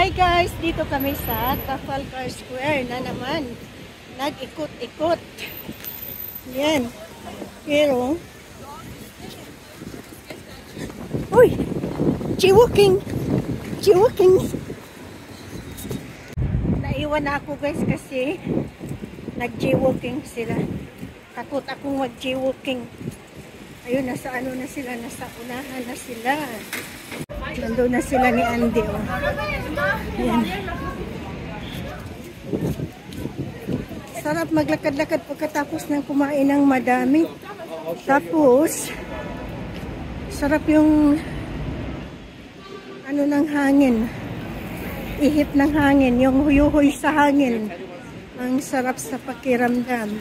Hi guys, dito kami sa Trafalgar Square na naman. Nag-ikot-ikot. Yan. Pero, uy! Jaywalking! Jaywalking! Naiwan na ako guys kasi nag-jaywalking sila. Takot akong mag-jaywalking. Ayun, nasa ano na sila, nasa unahan na sila. Nandun na sila ni Andy. Oh. Yan. Sarap maglakad-lakad pagkatapos ng kumain ng madami. Tapos, sarap yung ano ng hangin. Ihip ng hangin, yung huyuhoy sa hangin. Ang sarap sa pakiramdam.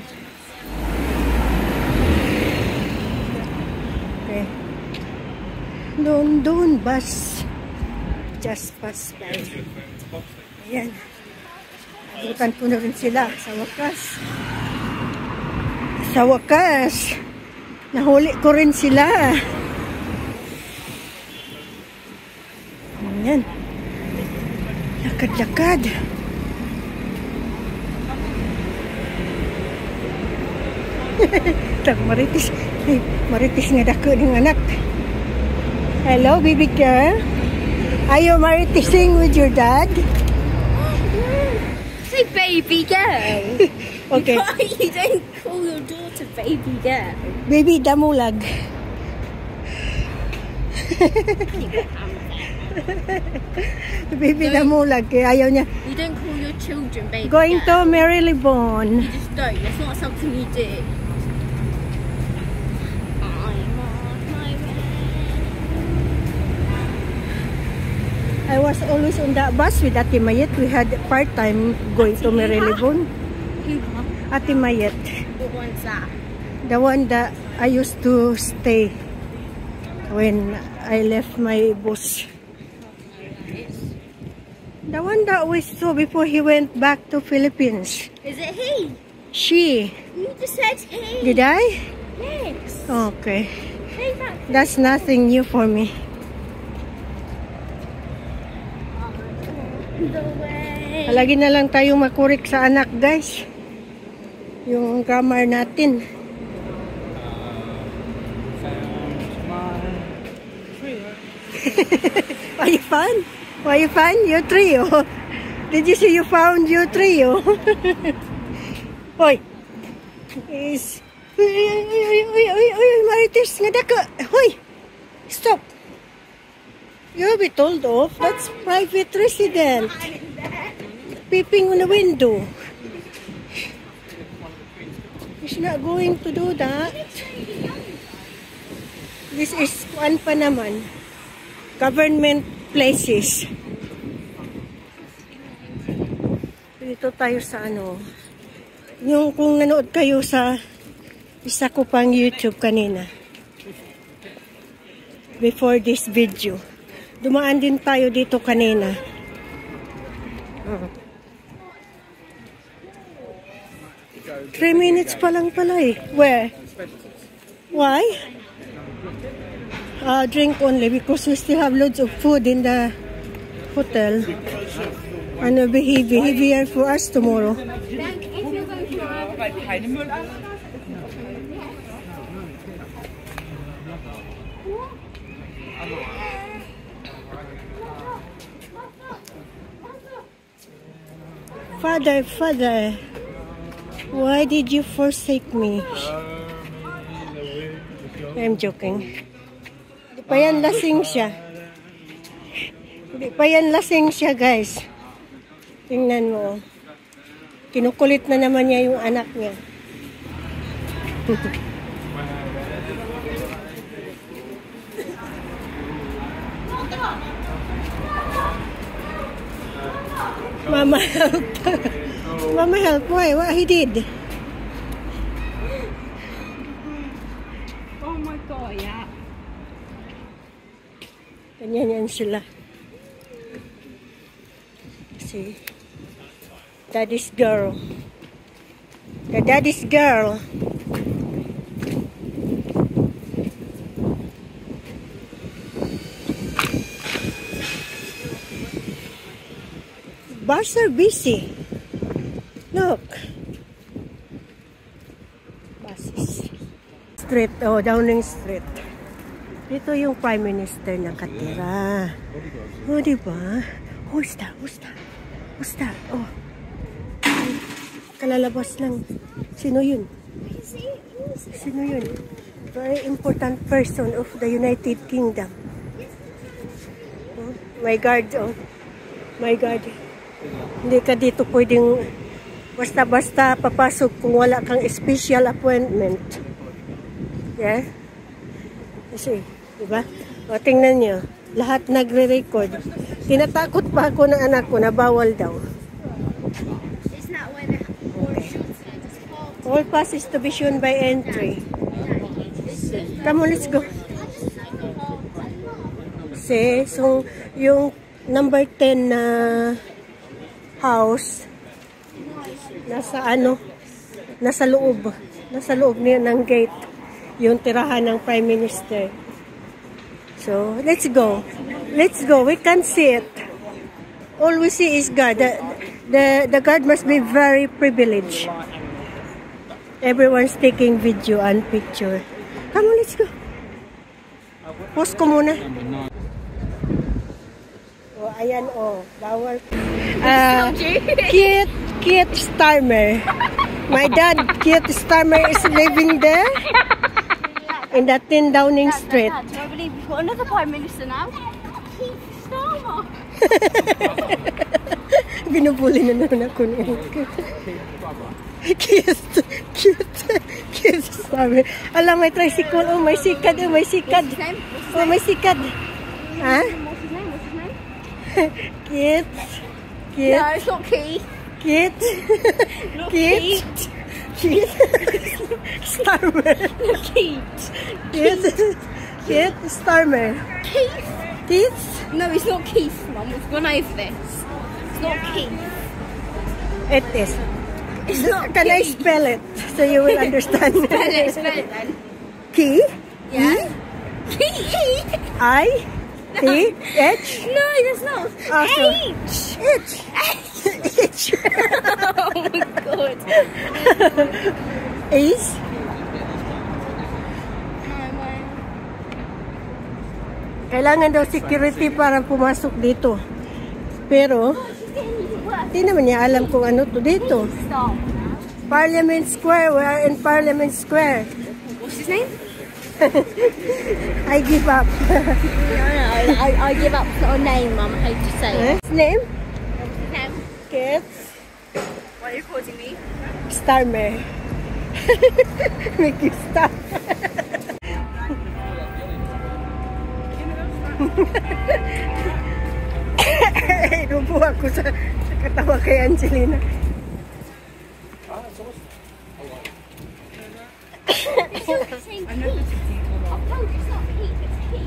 Okay. Doon, bus. Just pass by. Ayan. Abutan ko na rin sila sa wakas. Sa wakas, nahuli ko rin sila. Ayan. Lakad-lakad. Maritis. Maritis nga dako ng anak. Hello, baby girl. Are you maritising with your dad? Say baby girl. Okay. You don't call your daughter baby girl. Baby damulag. Baby damulag. Kaya ayaw niya. You don't call your children baby Going girl. to Marylebone. You just don't. That's not something you do. I was always on that bus with Ate Mayet. We had part-time going to Marylebone. Ate Mayet. What one's that? The one that I used to stay when I left my boss. The one that we saw before he went back to Philippines. Is it he? She. You just said he. Did I? Yes. Okay. Say that. That's nothing new for me. Lagi na lang tayong makurik sa anak, guys. Yung grammar natin. Why you found? Why you found your trio? Did you see you found your trio? Hoy. Is Marites nga daka. Hoy. Stop. You'll be told off. That's private residence. Peeping on the window. He's not going to do that. This is kuan pa naman. Government places. Dito tayo sa ano. Yung kung nanood kayo sa isa ko pang YouTube kanina. Before this video. Dumaan din tayo dito kanina. 3 minutes pa lang pala eh. Where? Why? Drink only because we still have loads of food in the hotel. And it'll be heavier for us tomorrow. Father, why did you forsake me? I'm joking. Di pa yan lasing siya. Di pa yan lasing siya, guys. Tingnan mo. Kinukulit na naman niya yung anak niya. Mama help. Mama help. Why? What he did? Oh my god, yeah. Ganyan sila. See? Daddy's girl. The daddy's girl. Bus are busy. Look. Buses. Street. Oh, Downing Street. Dito yung Prime Minister nakatira. Oh, diba? Who's that? Who's that? Who's that? Oh. Kalalabas lang. Sino yun? Sino yun? Very important person of the United Kingdom. Oh, my guard, oh. My guard. Hindi ka dito pwedeng basta-basta papasok kung wala kang special appointment. Yeah? Kasi, diba? O, tingnan nyo. Lahat nagre-record. Tinatakot pa ako ng anak ko na bawal daw. All passes to be shown by entry. Come on, let's go. See, so yung number 10 na house nasa ano, nasa loob niya ng gate yung tirahan ng Prime Minister. So, let's go. Let's go. We can see it. All we see is guard. The guard must be very privileged. Everyone's taking video and picture. Come on, let's go. Post ko muna. Oh, ayan, oh. Bawal. Keith Starmer. My dad, Keith Starmer, is living there. In that 10 Downing Street. Dad, do I believe we've got another Prime Minister now? Keith Starmer. Binubuli na naman ako niya. Keith Starmer. Alam, may tricycle. Oh, may sikad. Oh, may sikad. Oh, may sikad. Ha? What's his name? Keith. No, it's not Keith. Keith. Not Keith. Keith. Starmer. Keith. Keith Starmer. Keith? Keith? No, it's not Keith, Mum. We've gone over this. It's not Keith. It is. It's not Can I Keith. spell it so you will understand? Spell it then. Key? Yeah? Keith? I-T-H? No, that's not. Also, H. H. H. Oh my god. Is? Kailangan daw security para pumasok dito. Pero, hindi naman niya alam kung ano to dito. Stop. Parliament Square. We are in Parliament Square. What's his name? I give up. No, I give up for a name, Mum. I hate to say it. His name? His name? Keith Why are you calling me? Starmer. Make you stop. Inubo ako sa katawa kay Angelina.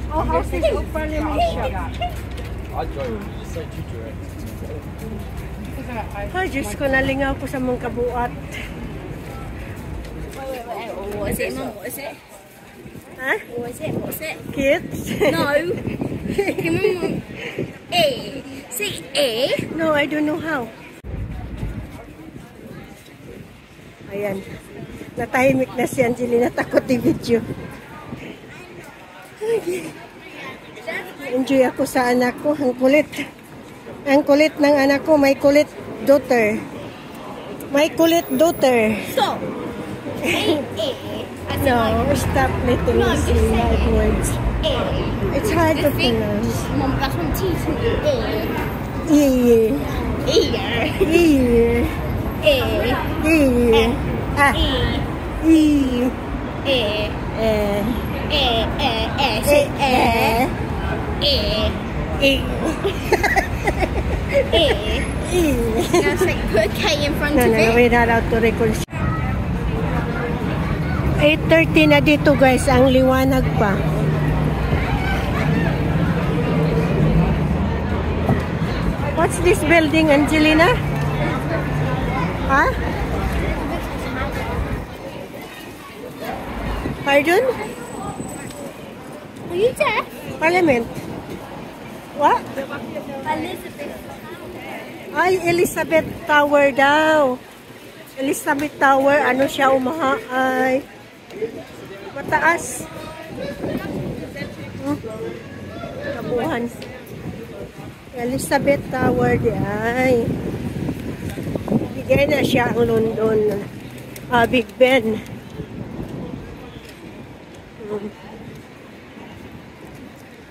Oh, House of Parliament siya. Ay, Diyos ko, nalingaw ko sa mga kabuat. Wait. What is it, Mum? What is it? Ha? What is it? What's it? Kids? No. Give me Mum. A. Say A. No, I don't know how. Ayan. Natahimik na si Angelina. Takot yung video. Enjoy ako sa anak ko. Ang kulit. Ang kulit ng anak ko. May kulit daughter. May kulit daughter. Stop. A. No, stop letting me say bad words. A. It's hard to pronounce. Mum, that's one teeth. A. Ear. Ear. Ear. A. Ear. Ah. E. E. A. Eh. A. Say A. A. E. A. E. Now say put a K in front No, of no, it. we're not allowed to record. 8:30 na dito guys, ang liwanag pa. What's this building, Angelina? Huh? Pardon? Are you deaf? Parliament. What? Elizabeth. Ay, Elizabeth Tower daw. Elizabeth Tower, ano siya, umaha ay mataas. Kabuhan. Elizabeth Tower di ay. Bigay na siya ang London. Big Ben.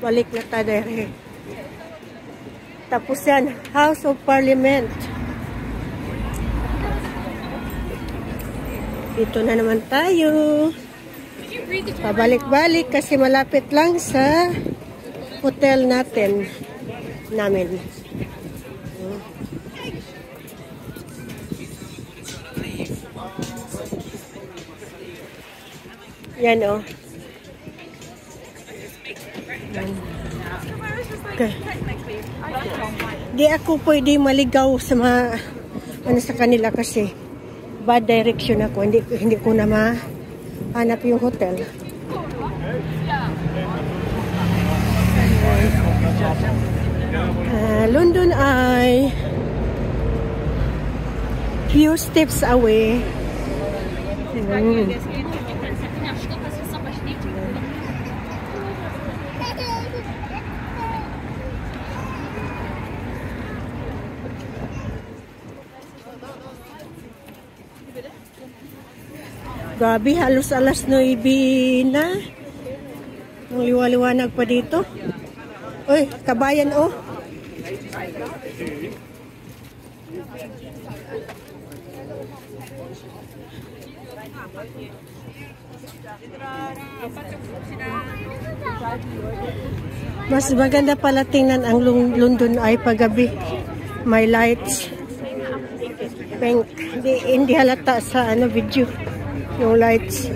Balik na tayo. Tapos yan, House of Parliament. Dito na naman tayo. Pabalik-balik kasi malapit lang sa hotel namin. Yan o. Okay. Di ako pwede maligaw sa mga sa kanila kasi bad direction ako. Hindi ko na mahanap yung hotel. London ay few steps away. Gabi, halos alas 9 na. Ang liwa-liwanag pa dito. Uy, kabayan oh. Mas maganda pala tingnan ang London ay paggabi. May lights. Pink. Hindi halata sa video. Yung lights.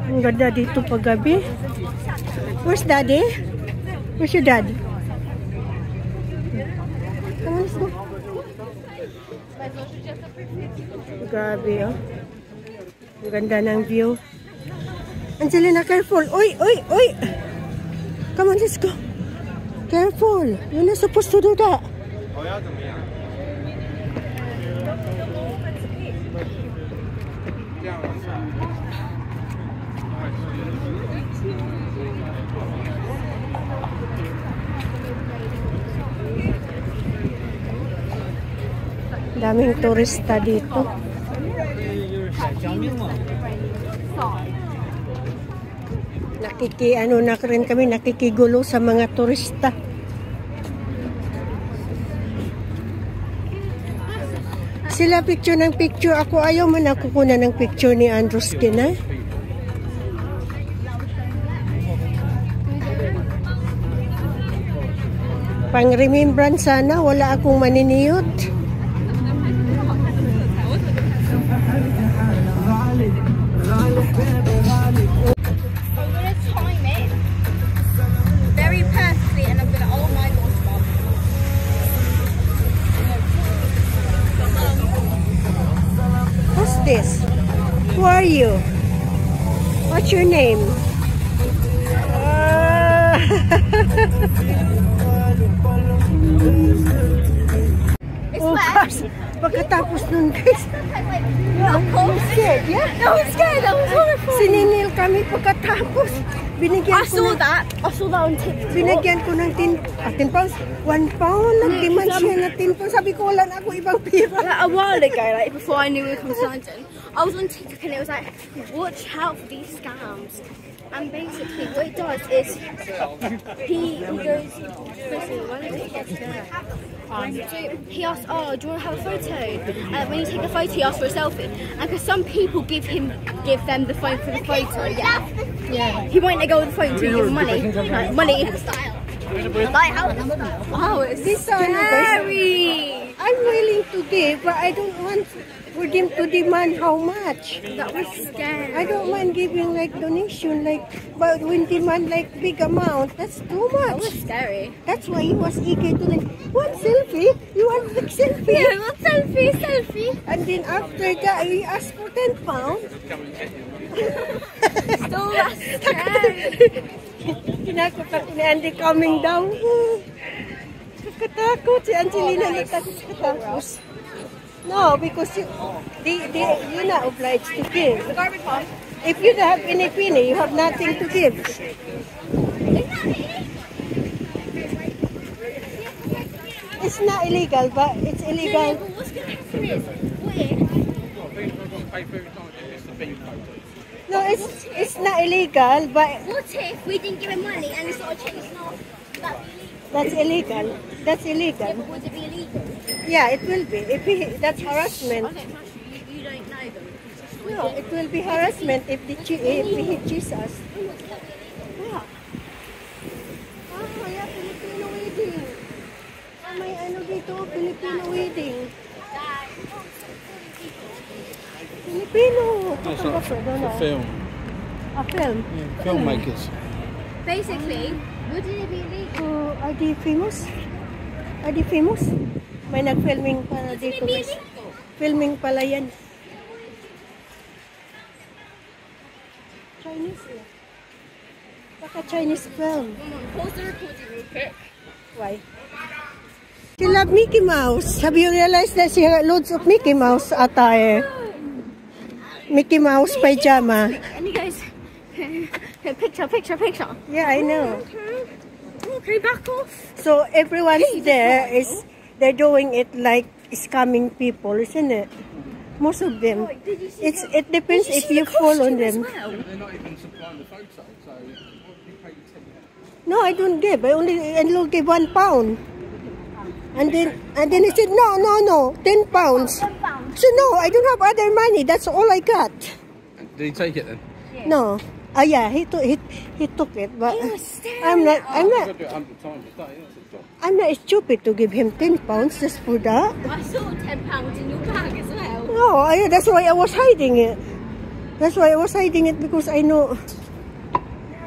Ang ganda dito paggabi. Where's daddy? Where's your dad? Come on, let's go. Grabe, oh. Ang ganda ng view. Angelina, careful. Uy, uy, uy. Come on, let's go. Careful. You're not supposed to do that. Daming turista dito. Nakikigulo sa mga turista. Sila picture ng picture. Ako ayaw man ako kuna ng picture ni Andruskin, eh. Pang remembrance sana, wala akong maniniyot. This? Who are you? What's your name? Oh gosh, pagkatapos nun guys, I'm scared, yeah? No, I'm scared. That was horrible. Sininil kami pagkatapos. Binigyan I saw that on TikTok. Binigyan ko ng 10 pounds. 1 pound. Nag-demand siya na 10 pounds. Sabi ko, wala na ako ibang pira. Like, a while ago, like before I knew we were from London, I was on TikTok and it was like, watch out for these scams. And basically, what it does is he goes, so he asks, oh, do you want to have a photo? And when you take a photo, he asks for a selfie. And because some people give them the phone for the photo, yeah. He won't let go of the phone to give them money. Like, money. Like, how it's scary. I'm willing to give, but I don't want for them to demand how much. That was scary. I don't mind giving like donation, like, but when demand like big amount, that's too much. That was scary. That's why he was eager to like, one selfie? You want a big selfie? Yeah, one selfie. And then after that, he asked for 10 pounds. Still, that's scary. Kinakot ako ni Andy coming down. Nakatakot si Angelina nakatakot. No, because you're not obliged to give. If you don't have any penny, you have nothing to give. It's not illegal, but it's illegal. What's going to happen is, No, it's not illegal, but what if we didn't give him money and he sort of chased off? that's illegal. That's illegal. Yeah, but would it be illegal? Yeah, it will be. That's harassment. Okay, you don't know them. No, it will be harassment if he cheats us. Yeah. Yeah, Filipino wedding. May ano dito, Filipino wedding. Filipino. No, it's not a film. A film? Yeah, filmmakers. Basically, would it be illegal? Are they famous? Are they famous? May nag-filming para dito guys. Filming pala yan. Chinese eh. Baka Chinese film. Pause the recording real quick. Why? She loves Mickey Mouse. Have you realized that she has loads of Mickey Mouse attire? Mickey Mouse pajama. And he goes, picture. Yeah, I know. Okay, back off. So everyone there they're doing it like scamming people, isn't it? Most of them. It depends if you follow them. They're not even supplying the photo, so what do you pay $10? No, I don't give. I only give £1. And then he said, no, £10. So no, I don't have other money. That's all I got. Did he take it then? Yeah. No. Yeah, he took it, but I'm not stupid to give him £10 just for that. I saw £10 in your bag as well. No, that's why I was hiding it. That's why I was hiding it, because I know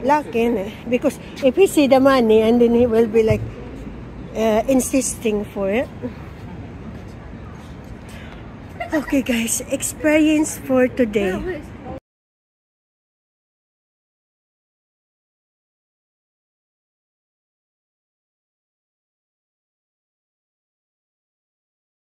lucky. Because if he see the money, and then he will be like insisting for it. Okay guys, experience for today.